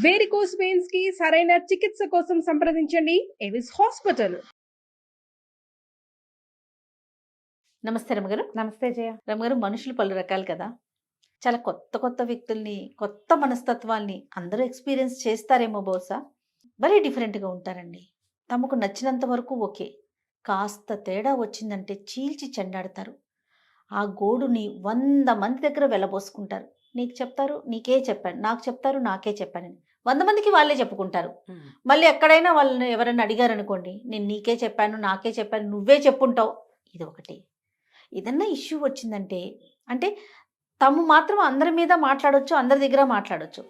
Varicose veins కి సరైన చికిత్స కోసం సంప్రదించండి ఎవిస్ హాస్పిటల్. నమస్తే రమగారు. నమస్తే జయ. రమగారు, మనుషులు పలు రకాలు కదా. చాలా కొత్త కొత్త వ్యక్తుల్ని, కొత్త మనస్తత్వాల్ని అందరూ ఎక్స్పీరియన్స్ చేస్తారేమో బహుశా. భలే డిఫరెంట్గా ఉంటారండి. తమకు నచ్చినంత వరకు ఓకే, కాస్త తేడా వచ్చిందంటే చీల్చి చెండాడతారు. ఆ గోడుని 100 మంది దగ్గర వెళ్ళబోసుకుంటారు. నీకు చెప్తారు నీకే చెప్పాను, నాకు చెప్తారు నాకే చెప్పానని 100 మందికి వాళ్ళే చెప్పుకుంటారు. మళ్ళీ ఎక్కడైనా వాళ్ళని ఎవరైనా అడిగారనుకోండి, నేను నీకే చెప్పాను నాకే చెప్పాను నువ్వే చెప్పుంటావు. ఇది ఒకటి. ఏదన్నా ఇష్యూ వచ్చిందంటే అంటే తము మాత్రం అందరి మీద మాట్లాడొచ్చు, అందరి దగ్గర మాట్లాడొచ్చు.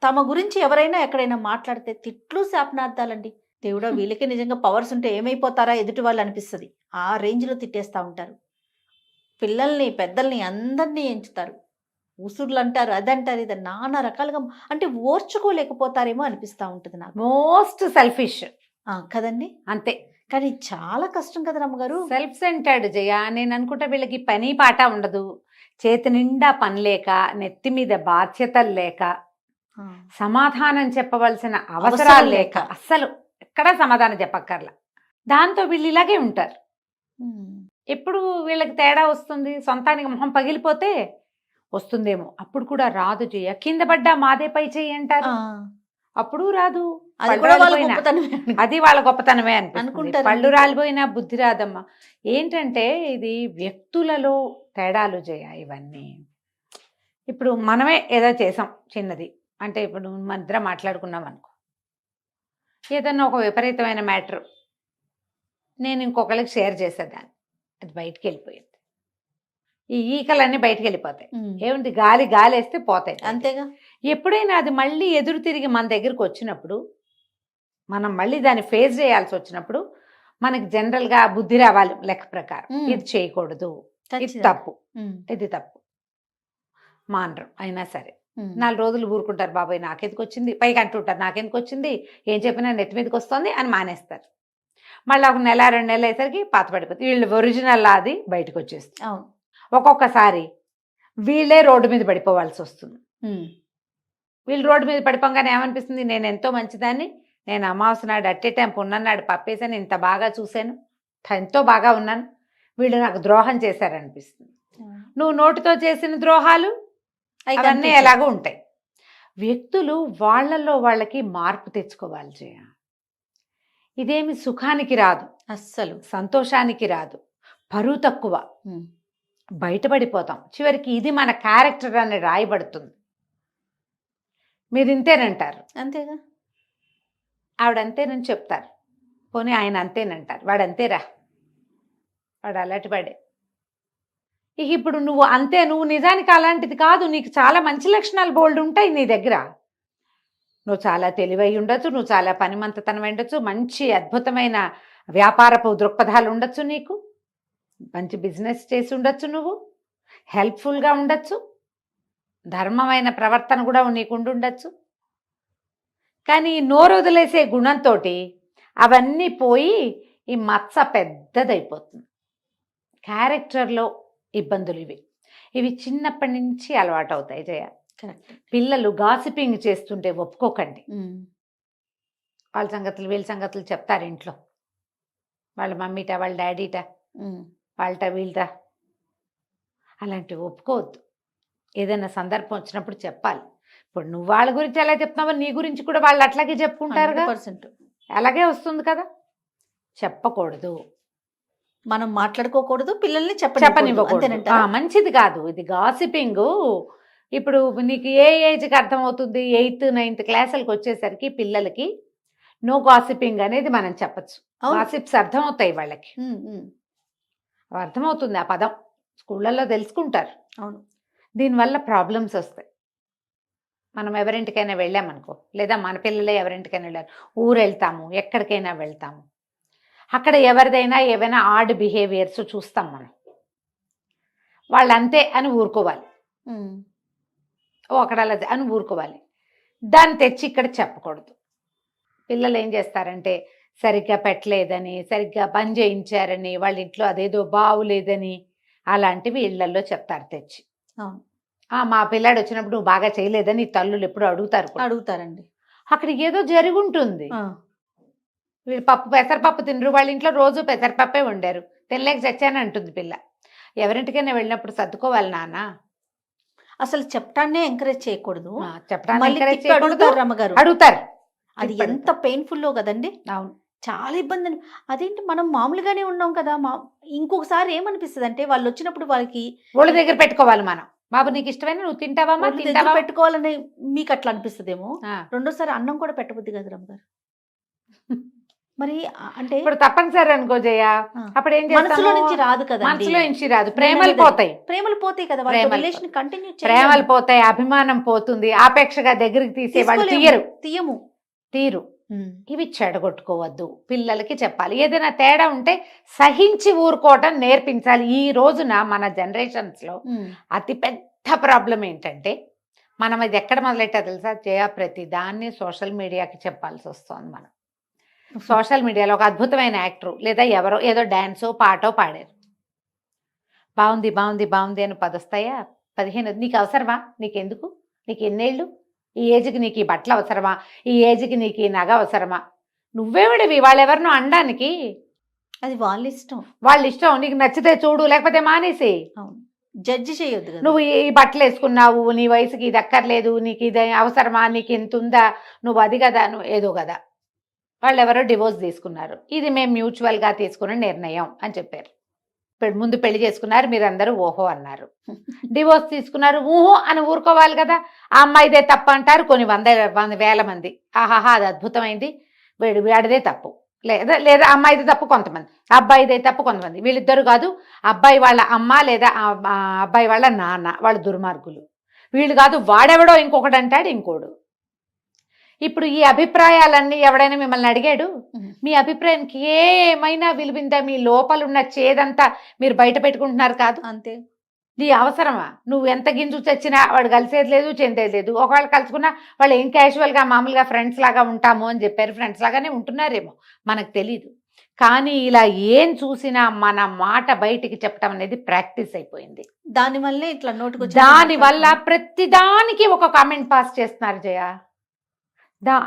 తమ గురించి ఎవరైనా ఎక్కడైనా మాట్లాడితే తిట్లు శాపనార్థాలండి. దేవుడా, వీళ్ళకి నిజంగా పవర్స్ ఉంటే ఏమైపోతారా ఎదుటి వాళ్ళు అనిపిస్తుంది. ఆ రేంజ్లో తిట్టేస్తూ ఉంటారు. పిల్లల్ని పెద్దల్ని అందరినీ ఎంచుతారు. ఉసుర్లు అంటారు, అదంటారు, ఇది నానా రకాలుగా. అంటే ఓర్చుకోలేకపోతారేమో అనిపిస్తూ ఉంటుంది నాకు. మోస్ట్ సెల్ఫిష్ కదండి. అంతే. కానీ చాలా కష్టం కదా రమ్మగారు. సెల్ఫ్ సెంటర్డ్ జయ. నేను అనుకుంటా వీళ్ళకి పని పాట ఉండదు, చేతి నిండా పని లేక, నెత్తి మీద బాధ్యతలు లేక, సమాధానం చెప్పవలసిన అవసరాలు లేక, అస్సలు ఎక్కడా సమాధానం చెప్పక్కర్లా. దాంతో వీళ్ళు ఇలాగే ఉంటారు. ఎప్పుడు వీళ్ళకి తేడా వస్తుంది, సొంతానికి మొహం పగిలిపోతే వస్తుందేమో. అప్పుడు కూడా రాదు జయ. కింద పడ్డా మాదే పై చెయ్యి అంటారు, అప్పుడు రాదు. అది వాళ్ళ గొప్పతనమే అనుకుంటారు. పళ్ళు రాలిపోయినా బుద్ధి రాదమ్మా. ఏంటంటే ఇది వ్యక్తులలో తేడాలు జయ. ఇవన్నీ ఇప్పుడు మనమే ఏదో చేసాం చిన్నది అంటే, ఇప్పుడు మన ఇద్దరం మాట్లాడుకున్నాం అనుకో, ఏదన్నా ఒక విపరీతమైన మ్యాటర్ నేను ఇంకొకరికి షేర్ చేసేదాన్ని, అది బయటికి వెళ్ళిపోయింది. ఈ ఈకలన్నీ బయటికి వెళ్ళిపోతాయి. ఏముంది, గాలి గాలి వేస్తే పోతాయి, అంతేగా. ఎప్పుడైనా అది మళ్ళీ ఎదురు తిరిగి మన దగ్గరకు వచ్చినప్పుడు, మనం మళ్ళీ దాన్ని ఫేస్ చేయాల్సి వచ్చినప్పుడు మనకి జనరల్గా బుద్ధి రావాలి లెక్క ప్రకారం. ఇది చేయకూడదు, ఇది తప్పు, ఇది తప్పు. మానరు అయినా సరే 4 రోజులు ఊరుకుంటారు. బాబాయ్ నాకెందుకు వచ్చింది, పైకి అంటుంటారు నాకెందుకు వచ్చింది, ఏం చెప్పినా నెత్తి మీదకి వస్తుంది అని మానేస్తారు. మళ్ళీ ఒక నెల 2 నెలలు అయ్యేసరికి పాత పడిపోతుంది. వీళ్ళు ఒరిజినల్ అది బయటకు వచ్చేస్తుంది. ఒక్కొక్కసారి వీళ్ళే రోడ్డు మీద పడిపోవాల్సి వస్తుంది. వీళ్ళు రోడ్డు మీద పడిపోగానే ఏమనిపిస్తుంది, నేను ఎంతో మంచిదాన్ని, నేను అమావాస్య నాడు అట్టే టైం పున్నన్నాడు పప్పేసాను, ఇంత బాగా చూశాను, ఎంతో బాగా ఉన్నాను, వీళ్ళు నాకు ద్రోహం చేశారనిపిస్తుంది. నువ్వు నోటితో చేసిన ద్రోహాలు అవన్నీ ఎలాగో ఉంటాయి. వ్యక్తులు వాళ్ళల్లో వాళ్ళకి మార్పు తెచ్చుకోవాలి జయ. ఇదేమి సుఖానికి రాదు, అస్సలు సంతోషానికి రాదు, పరువు తక్కువ, బయటపడిపోతాం. చివరికి ఇది మన క్యారెక్టర్ అని రాయబడుతుంది. మీరు ఇంతేనంటారు, అంతేగా. ఆవిడ అంతేనని చెప్తారు, పోనీ ఆయన అంతేనంటారు, వాడు అంతేరా, వాడు అలాంటి వాడే. ఇక ఇప్పుడు నువ్వు అంతే, నువ్వు నిజానికి అలాంటిది కాదు, నీకు చాలా మంచి లక్షణాలు బోల్డ్ ఉంటాయి నీ దగ్గర. నువ్వు చాలా తెలివై ఉండొచ్చు, నువ్వు చాలా పనిమంతతనం ఉండొచ్చు, మంచి అద్భుతమైన వ్యాపారపు దృక్పథాలు ఉండొచ్చు, నీకు మంచి బిజినెస్ చేసి ఉండొచ్చు, నువ్వు హెల్ప్ఫుల్గా ఉండొచ్చు, ధర్మమైన ప్రవర్తన కూడా నీకు ఉండొచ్చు. కానీ నోరు వదిలేసే గుణంతో అవన్నీ పోయి ఈ మచ్చ పెద్దదైపోతుంది. క్యారెక్టర్లో ఇబ్బందులు ఇవి చిన్నప్పటి నుంచి అలవాటు అవుతాయి జయ. పిల్లలు గాసిపింగ్ చేస్తుంటే ఒప్పుకోకండి. వాళ్ళ సంగతులు వీళ్ళ సంగతులు చెప్తారు ఇంట్లో, వాళ్ళ మమ్మీట వాళ్ళ డాడీట వాళ్ళట వీళ్ళట, అలాంటివి ఒప్పుకోవద్దు. ఏదైనా సందర్భం వచ్చినప్పుడు చెప్పాలి. ఇప్పుడు నువ్వు వాళ్ళ గురించి ఎలా చెప్తున్నావో నీ గురించి కూడా వాళ్ళు అట్లాగే చెప్పుకుంటారు, అలాగే వస్తుంది కదా. చెప్పకూడదు, మనం మాట్లాడుకోకూడదు, పిల్లల్ని చెప్పనివ్వకూడదు, మంచిది కాదు ఇది గాసిపింగ్. ఇప్పుడు నీకు ఏ ఏజ్కి అర్థమవుతుంది, 8th 9th క్లాసులకు వచ్చేసరికి పిల్లలకి నో గాసిపింగ్ అనేది మనం చెప్పచ్చు. గాసిప్స్ అర్థమవుతాయి వాళ్ళకి, అర్థమవుతుంది ఆ పదం, స్కూళ్ళల్లో తెలుసుకుంటారు. అవును. దీనివల్ల ప్రాబ్లమ్స్ వస్తాయి. మనం ఎవరింటికైనా వెళ్ళామనుకో, లేదా మన పిల్లలే ఎవరింటికైనా వెళ్ళారు, ఊరు వెళ్తాము, ఎక్కడికైనా వెళ్తాము, అక్కడ ఎవరిదైనా ఏవైనా ఆడ్ బిహేవియర్స్ చూస్తాం మనం, వాళ్ళు అంతే అని ఊరుకోవాలి, అక్కడ అలా అని ఊరుకోవాలి. దాన్ని తెచ్చి ఇక్కడ చెప్పకూడదు. పిల్లలు ఏం చేస్తారంటే సరిగ్గా పెట్టలేదని, సరిగ్గా పని చేయించారని, వాళ్ళ ఇంట్లో అదేదో బాగులేదని అలాంటివి ఇళ్లల్లో చెప్తారు తెచ్చి. మా పిల్లాడు వచ్చినప్పుడు నువ్వు బాగా చేయలేదని తల్లులు ఎప్పుడు అడుగుతారండి. అక్కడ ఏదో జరుగుంటుంది. ఆ, వీళ్ళు పెసరపప్పు తినరు, వాళ్ళ ఇంట్లో రోజు పెసరపప్పే వండారు, తినలేక చచ్చాను అంటుంది పిల్ల. ఎవరింటికైనా వెళ్ళినప్పుడు సర్దుకోవాలి నాన్న. అసలు చెప్పడాన్నే ఎంకరేజ్ చేయకూడదు. చెప్పడానికి మళ్ళీ encourage తిప్పి చేయకూడదు. అడుగుతారు రమ్మగారు. అడుగుతారు. అది తిప్పి ఎంత పెయిన్ఫుల్లో కదండి. అవును. చాలా ఇబ్బంది అండి. అదేంటి మనం మామూలుగానే ఉన్నాం కదా. ఇంకొకసారి ఏమనిపిస్తుంది అంటే వాళ్ళు వచ్చినప్పుడు వాళ్ళకి ఒళ్ళ దగ్గర పెట్టుకోవాలి మనం. బాబు నీకు ఇష్టమైన నువ్వు తింటావమ్మా, ఒళ్ళు దగ్గర తింటావా? పెట్టుకోవాలని మీకు అట్లా అనిపిస్తుందేమో. ఆ. రెండోసారి అన్నం కూడా పెట్టబుద్ది కదా రమ్మగారు. మరి అంటే ఇప్పుడు తప్పనిసరి అనుకో జయ, ఆ, అప్పుడు ఏం మనసులో చేస్తాము? నుంచి రాదు కదా. మనసులో నుంచి రాదు, ప్రేమలు పోతాయి. ప్రేమలు పోతాయి కదా. వాళ్ళ ప్రేమలు రిలేషన్ కంటిన్యూ ప్రేమలు పోతాయి, అభిమానం పోతుంది, ఆపేక్షగా దగ్గరికి తీసే వాళ్ళు తీయము. తీరు. ఇవి చెడగొట్టుకోవద్దు. పిల్లలకి చెప్పాలి. ఏదైనా తేడా ఉంటే సహించి ఊరుకోవటం నేర్పించాలి. ఈ రోజున మన జనరేషన్స్ లో అతి పెద్ద ప్రాబ్లం ఏంటంటే, మనం ఇది ఎక్కడ మొదలెట్టా తెలుసా జయ? ప్రతి దాన్ని సోషల్ మీడియాకి చెప్పాల్సి వస్తుంది. మనం సోషల్ మీడియాలో ఒక అద్భుతమైన యాక్టర్ లేదా ఎవరో ఏదో డాన్సో పాటో పాడారు, బాగుంది బాగుంది బాగుంది అని 10 వస్తాయా? 15. నీకు అవసరమా? నీకెందుకు? నీకు ఎన్నేళ్ళు? ఈ ఏజ్కి నీకు ఈ బట్టలు అవసరమా? ఈ ఏజ్కి నీకు ఈ నగ అవసరమా? నువ్వేవిడివి వాళ్ళెవరినో అనడానికి? అది వాళ్ళ ఇష్టం. వాళ్ళ ఇష్టం. నీకు నచ్చితే చూడు, లేకపోతే మానేసి. అవును, జడ్జి చేయొద్దు కదా. నువ్వు ఈ బట్టలు వేసుకున్నావు, నీ వయసుకి ఇది అక్కర్లేదు, నీకు ఇది అవసరమా, నీకు ఇంత ఉందా, నువ్వు అది కదా, నువ్వు ఏదో కదా. వాళ్ళు ఎవరో డివోర్స్ తీసుకున్నారు, ఇది మేము మ్యూచువల్గా తీసుకున్న నిర్ణయం అని చెప్పారు. ముందు పెళ్లి చేసుకున్నారు, మీరందరూ ఓహో అన్నారు. డివోర్స్ తీసుకున్నారు, ఊహో అని ఊరుకోవాలి కదా. ఆ అమ్మాయిదే తప్పు అంటారు కొన్ని వేల మంది. ఆహాహా అది అద్భుతమైంది, వాడిదే తప్పు, లేదా అమ్మాయిదే తప్పు కొంతమంది, అబ్బాయిదే తప్పు కొంతమంది. వీళ్ళిద్దరు కాదు, అబ్బాయి వాళ్ళ అమ్మ లేదా అబ్బాయి వాళ్ళ నాన్న వాళ్ళు దుర్మార్గులు, వీళ్ళు కాదు వాడెవడో ఇంకొకటి అంటాడు ఇంకోడు. ఇప్పుడు ఈ అభిప్రాయాలన్నీ ఎవడైనా మిమ్మల్ని అడిగాడు? మీ అభిప్రాయానికి ఏమైనా విలువిందా? మీ లోపలున్న చేదంతా మీరు బయట పెట్టుకుంటున్నారు కాదు. అంతే. నీ అవసరమా? నువ్వు ఎంత గింజు చచ్చినా వాడు కలిసేది లేదు, చెందేది లేదు. ఒకవేళ కలుసుకున్నా వాళ్ళు ఏం క్యాజువల్గా మామూలుగా ఫ్రెండ్స్ లాగా ఉంటాము అని చెప్పారు. ఫ్రెండ్స్ లాగానే ఉంటున్నారేమో, మనకు తెలీదు. కానీ ఇలా ఏం చూసినా మన మాట బయటికి చెప్పడం అనేది ప్రాక్టీస్ అయిపోయింది. దానివల్లే ఇట్లా నోటుకు దానివల్ల ప్రతిదానికి ఒక కామెంట్ పాస్ చేస్తున్నారు జయ.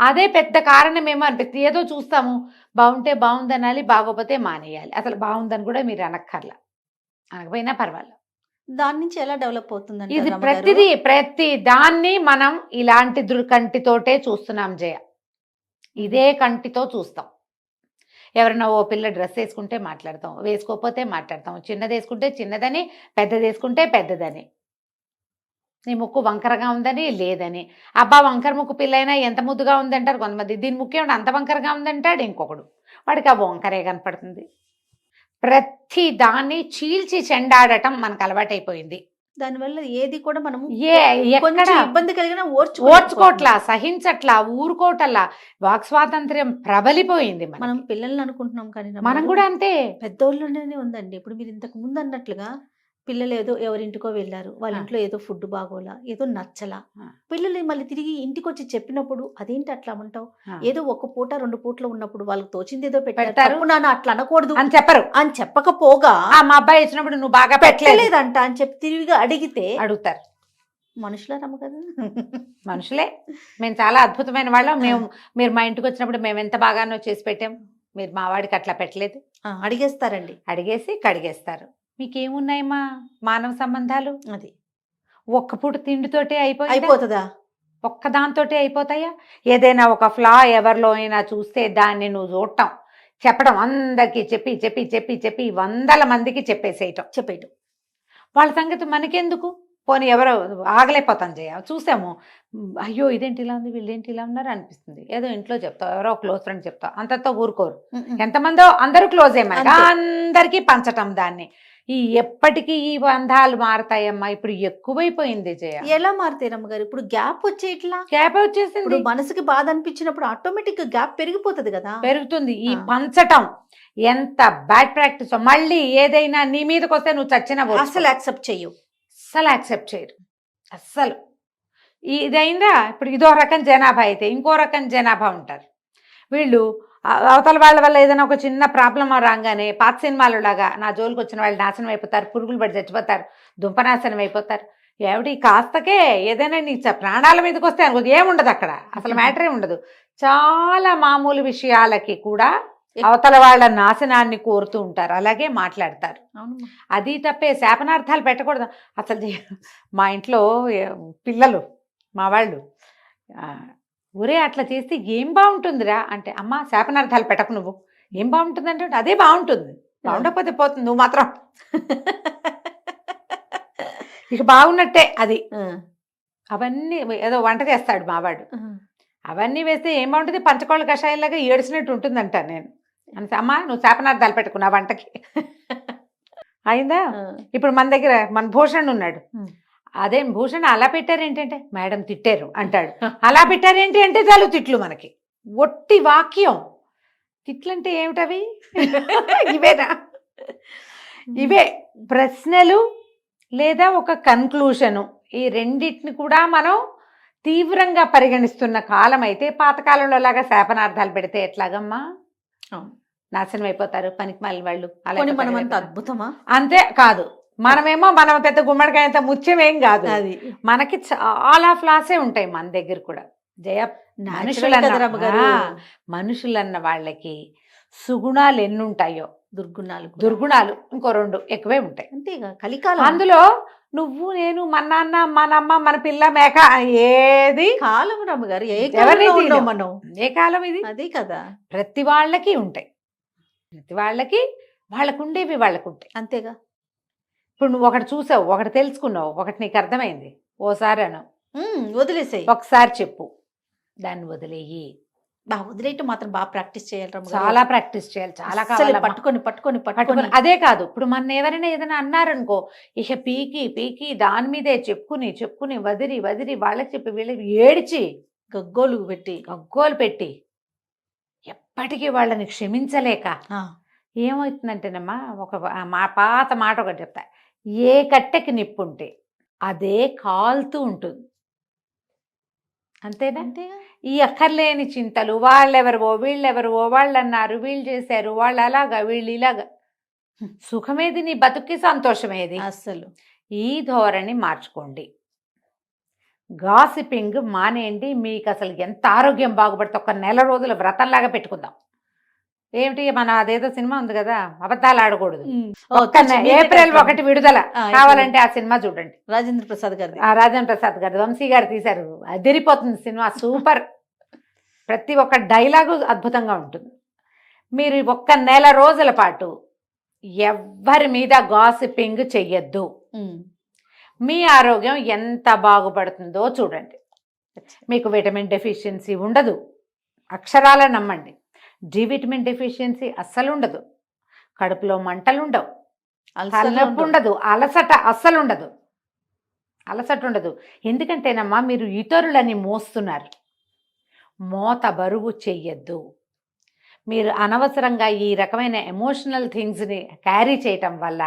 అదే పెద్ద కారణమేమో అనిపిస్తుంది. ఏదో చూస్తాము, బాగుంటే బాగుందనాలి, బాగోపోతే మానేయాలి. అసలు బాగుందని కూడా మీరు అనక్కర్లా, అనకపోయినా పర్వాలేదు. దాని నుంచి ఎలా డెవలప్ అవుతుందండి? ఇది ప్రతి దాన్ని మనం ఇలాంటి కంటితోటే చూస్తున్నాం జయ. ఇదే కంటితో చూస్తాం. ఎవరైనా ఓ పిల్ల డ్రెస్ వేసుకుంటే మాట్లాడతాం, వేసుకోకపోతే మాట్లాడతాం. చిన్నది వేసుకుంటే చిన్నదని, పెద్దది వేసుకుంటే పెద్దదని, నీ ముక్కు వంకరగా ఉందని లేదని. అబ్బా వంకర ముక్కు పిల్లైనా ఎంత ముద్దుగా ఉందంటారు కొంతమంది. దీని ముక్కు ఏమిటి అంత వంకరగా ఉందంటాడు ఇంకొకడు. వాడికి ఆ వంకరే కనపడుతుంది. ప్రతి దాన్ని చీల్చి చెండాడటం మనకు అలవాటైపోయింది. దానివల్ల ఏది కూడా మనం ఎక్కడ ఇబ్బంది కలిగిన ఓర్చుకోవట్లా, సహించట్లా, ఊరుకోవటల్లా. వాక్ స్వాతంత్ర్యం ప్రబలిపోయింది. మనం పిల్లల్ని అనుకుంటున్నాం కానీ మనం కూడా అంతే. పెద్దోళ్ళనే ఉందండి. ఇప్పుడు మీరు ఇంతకు ముందు అన్నట్లుగా పిల్లలు ఏదో ఎవరింటికో వెళ్ళారు, వాళ్ళ ఇంట్లో ఏదో ఫుడ్ బాగోలా, ఏదో నచ్చలా, పిల్లలు మళ్ళీ తిరిగి ఇంటికి వచ్చి చెప్పినప్పుడు అదేంటి అట్లా అంటావు? ఏదో ఒక పూట 2 పూటలు ఉన్నప్పుడు వాళ్ళకి తోచింది ఏదో పెట్టారు, నాన్న అట్లా అనకూడదు అని చెప్పరు. అని చెప్పకపోగా మా అబ్బాయి వచ్చినప్పుడు నువ్వు బాగా పెట్టలేదంట అని చెప్పి తిరిగిగా అడిగితే అడుగుతారు. మనుషులే రమ్మ కదా. మనుషులే. మేము చాలా అద్భుతమైన వాళ్ళం. మీరు మా ఇంటికి వచ్చినప్పుడు మేము ఎంత బాగానో చేసి పెట్టాం, మీరు మా వాడికి అట్లా పెట్టలేదు. అడిగేస్తారండి, అడిగేసి కడిగేస్తారు. మీకేమున్నాయమ్మా మానవ సంబంధాలు? అది ఒక్క పూట తిండితోటే అయిపోతుందా? ఒక్కదాంతోటే అయిపోతాయా? ఏదైనా ఒక ఫ్లా ఎవరిలో అయినా చూస్తే దాన్ని నువ్వు చూడటం, చెప్పడం, అందరికీ చెప్పి చెప్పి చెప్పి చెప్పి 100 మందికి చెప్పేసేయటం. వాళ్ళ సంగతి మనకెందుకు? పోనీ ఎవరో ఆగలేకపోతాం జయ. చూసాము, అయ్యో ఇదేంటి ఇలా ఉంది, వీళ్ళేంటి ఇలా ఉన్నారు అనిపిస్తుంది. ఏదో ఇంట్లో చెప్తావు, ఎవరో క్లోజ్ ఫ్రెండ్ చెప్తావు, అంతతో ఊరుకోరు. ఎంతమందో అందరూ క్లోజ్ ఏమైనా అందరికీ పంచటం దాన్ని. ఎప్పటికీ ఈ బంధాలు మారతాయమ్మా. ఇప్పుడు ఎక్కువైపోయింది జయ. ఎలా మారుతాయి రమ్మగారు? ఇప్పుడు గ్యాప్ వచ్చేసింది. ఇప్పుడు మనసుకి బాధ అనిపించినప్పుడు ఆటోమేటిక్ గా గ్యాప్ పెరిగిపోతుంది కదా. పెరుగుతుంది. ఈ పంచటం ఎంత బ్యాడ్ ప్రాక్టీస్. మళ్ళీ ఏదైనా నీ మీదకి వస్తే నువ్వు చచ్చిన అసలు యాక్సెప్ట్ చేయరు. అస్సలు. ఇదైందా? ఇప్పుడు ఇదో రకం జనాభా అయితే ఇంకో రకం జనాభా ఉంటారు. వీళ్ళు అవతల వాళ్ళ వల్ల ఏదైనా ఒక చిన్న ప్రాబ్లం రాగానే పాత సినిమాలు లాగా నా జోలికి వచ్చిన వాళ్ళు నాశనం అయిపోతారు, పురుగులు పడి చచ్చిపోతారు, దుంపనాశనం అయిపోతారు. ఏమిటి కాస్తకే ఏదైనా నీ ప్రాణాల మీదకి వస్తే అనుకో ఏముండదు అక్కడ, అసలు మ్యాటరే ఉండదు. చాలా మామూలు విషయాలకి కూడా అవతల వాళ్ళ నాశనాన్ని కోరుతూ ఉంటారు, అలాగే మాట్లాడతారు. అవును. అది తప్పే, శాపనార్థాలు పెట్టకూడదు అసలు. మా ఇంట్లో పిల్లలు మా వాళ్ళు ఊరే అట్లా చేస్తే ఏం బాగుంటుందిరా అంటే, అమ్మ శాపనార్థాలు పెట్టకు, నువ్వు ఏం బాగుంటుంది అంటే అదే బాగుంటుంది, బాగుండకపోతే పోతుంది, నువ్వు మాత్రం ఇక బాగున్నట్టే అది. అవన్నీ ఏదో వంట చేస్తాడు మావాడు, అవన్నీ వేస్తే ఏం బాగుంటుంది, పంచకోళ్ళ కషాయంలాగా ఏడ్చినట్టు ఉంటుందంట. నేను అంటే అమ్మ నువ్వు శాపనార్థాలు పెట్టుకున్నా వంటకి అయిందా. ఇప్పుడు మన దగ్గర మన భూషణ్ ఉన్నాడు, అదే భూషణ్ అలా పెట్టారు ఏంటంటే మేడం తిట్టారు అంటాడు, అలా పెట్టారు ఏంటి అంటే చాలు తిట్లు. మనకి ఒట్టి వాక్యం తిట్లంటే ఏమిటవి ఇవేనా, ఇవే ప్రశ్నలు లేదా ఒక కన్క్లూషను. ఈ రెండింటిని కూడా మనం తీవ్రంగా పరిగణిస్తున్న కాలం అయితే, పాతకాలంలో లాగా శాపనార్థాలు పెడితే ఎట్లాగమ్మా, నాశనం అయిపోతారు పనికి మాలిన వాళ్ళు. మనమంత అద్భుతమా? అంతే కాదు, మనమేమో మనం పెద్ద గుమ్మడికాయంత ముత్యమేం కాదు, అది మనకి చాలా ఫ్లాసే ఉంటాయి మన దగ్గర కూడా. మనుషులన్న వాళ్ళకి సుగుణాలు ఎన్నుంటాయో దుర్గుణాలు ఇంకో 2 ఎక్కువే ఉంటాయి. అంతేగా కలికాలం. అందులో నువ్వు నేను మన నాన్న మనమ్మ మన పిల్ల మేక ఏది కాలం రమ్మగారు, మనం ఏ కాలం ఇది, అదే కదా. ప్రతి వాళ్ళకి ఉంటాయి, ప్రతి వాళ్ళకి వాళ్ళకుండేవి వాళ్ళకుంటాయి. అంతేగా. ఇప్పుడు నువ్వు ఒకటి చూసావు, ఒకటి తెలుసుకున్నావు, ఒకటి నీకు అర్థమైంది, ఓసారి అను వదిలేసాయి, ఒకసారి చెప్పు, దాన్ని వదిలేయి. వదిలేయటం మాత్రం బాగా ప్రాక్టీస్ చేయాలి, చాలా ప్రాక్టీస్ చేయాలి, చాలా కావాలి. పట్టుకొని అదే కాదు, ఇప్పుడు మన ఎవరైనా ఏదైనా అన్నారనుకో, ఇక పీకి దాని మీదే చెప్పుకుని వదిరి వాళ్ళకి చెప్పి వీళ్ళకి ఏడిచి గగ్గోలు పెట్టి ఎప్పటికీ వాళ్ళని క్షమించలేక ఏమవుతుందంటేనమ్మా, మా పాత మాట ఒకటి చెప్తా, ఏ కట్టెకి నిప్పుంటే అదే కాలుతూ ఉంటుంది. అంతేనా? ఈ అక్కర్లేని చింతలు, వాళ్ళెవరవో వీళ్ళెవరవో, వాళ్ళు అన్నారు వీళ్ళు చేశారు, వాళ్ళు అలాగా వీళ్ళు ఇలాగా, సుఖమేది నీ బతుక్కి, సంతోషమేది అస్సలు. ఈ ధోరణి మార్చుకోండి, గాసిపింగ్ మానేయండి. మీకు అసలు ఎంత ఆరోగ్యం బాగుపడితే ఒక నెల రోజుల వ్రతంలాగా పెట్టుకుందాం. ఏమిటి మన అదేదో సినిమా ఉంది కదా, అబద్ధాలు ఆడకూడదు, ఏప్రిల్ 1 విడుదల, కావాలంటే ఆ సినిమా చూడండి. రాజేంద్ర ప్రసాద్ గారు వంశీ గారు తీశారు, అదిరిపోతుంది సినిమా, సూపర్. ప్రతి ఒక్క డైలాగు అద్భుతంగా ఉంటుంది. మీరు 1 నెల రోజుల పాటు ఎవ్వరి మీద గాసిపింగ్ చెయ్యొద్దు, మీ ఆరోగ్యం ఎంత బాగుపడుతుందో చూడండి. మీకు విటమిన్ డెఫిషియన్సీ ఉండదు, అక్షరాల నమ్మండి. డి విటమిన్ డెఫిషియన్సీ అస్సలు ఉండదు, కడుపులో మంటలు ఉండవు, తలనొప్పి ఉండదు, అలసట అస్సలు ఉండదు, ఎందుకంటేనమ్మా మీరు ఇతరులని మోస్తున్నారు. మోత బరువు చెయ్యొద్దు. మీరు అనవసరంగా ఈ రకమైన ఎమోషనల్ థింగ్స్ని క్యారీ చేయటం వల్ల,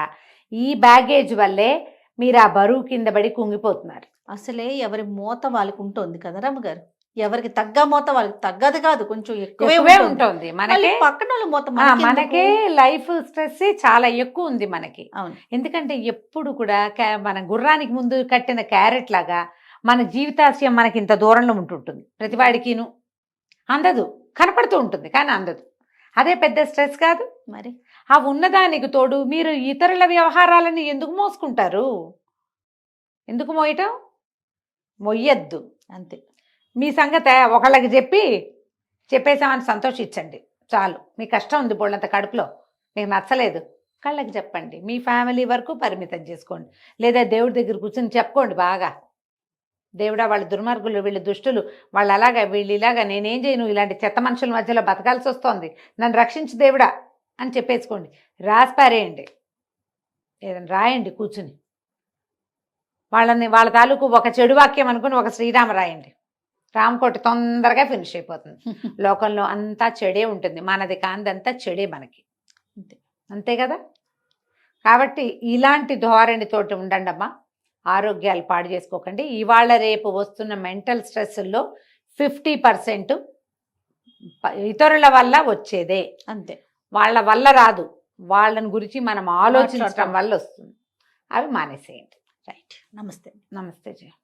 ఈ బ్యాగేజ్ వల్లే మీరు ఆ బరువు కింద పడి కుంగిపోతున్నారు. అసలే ఎవరి మోత వాళ్ళకి ఉంటుంది కదా రమ్మగారు, ఎవరికి తగ్గ మోత వాళ్ళకి తగ్గదు కాదు, కొంచెం ఎక్కువే ఉంటుంది. మనకి పక్కన మనకే లైఫ్ స్ట్రెస్ చాలా ఎక్కువ ఉంది మనకి. ఎందుకంటే ఎప్పుడు కూడా మన గుర్రానికి ముందు కట్టిన క్యారెట్ లాగా మన జీవితాశయం మనకి ఇంత దూరంలో ఉంటుంటుంది, ప్రతివాడికిను అందదు, కనపడుతూ ఉంటుంది కానీ అందదు. అదే పెద్ద స్ట్రెస్ కాదు మరి. ఆ ఉన్నదానికి తోడు మీరు ఇతరుల వ్యవహారాలని ఎందుకు మోసుకుంటారు, ఎందుకు మోయటం, మొయ్యద్దు అంతే. మీ సంగతి ఒకళ్ళకి చెప్పేసామని సంతోషించండి చాలు. మీ కష్టం ఉంది బోళ్ళంత కడుపులో, మీకు నచ్చలేదు, కళ్ళకి చెప్పండి, మీ ఫ్యామిలీ వరకు పరిమితం చేసుకోండి, లేదా దేవుడి దగ్గర కూర్చొని చెప్పుకోండి బాగా, దేవుడా వాళ్ళు దుర్మార్గులు, వీళ్ళు దుష్టులు, వాళ్ళు అలాగా వీళ్ళు ఇలాగా, నేనేం చేయను, ఇలాంటి చెత్త మనుషుల మధ్యలో బతకాల్సి వస్తోంది, నన్ను రక్షించు దేవుడా అని చెప్పేసుకోండి. రాసిపారేయండి, ఏదైనా రాయండి కూర్చుని, వాళ్ళ తాలూకు ఒక చెడు వాక్యం అనుకుని ఒక శ్రీరామ రాయండి, రామకోటి తొందరగా ఫినిష్ అయిపోతుంది. లోకంలో అంతా చెడే ఉంటుంది, మనది కాందంతా చెడే మనకి, అంతే కదా. కాబట్టి ఇలాంటి ధోరణితోటి ఉండండి అమ్మా, ఆరోగ్యాలు పాడు చేసుకోకండి. ఇవాళ రేపు వస్తున్న మెంటల్ స్ట్రెస్లో 50% ఇతరుల వల్ల వచ్చేదే, అంతే, వాళ్ళ వల్ల రాదు, వాళ్ళని గురించి మనం ఆలోచించడం వల్ల వస్తుంది. అవి మానేసేయండి. రైట్. నమస్తే. నమస్తే జయ.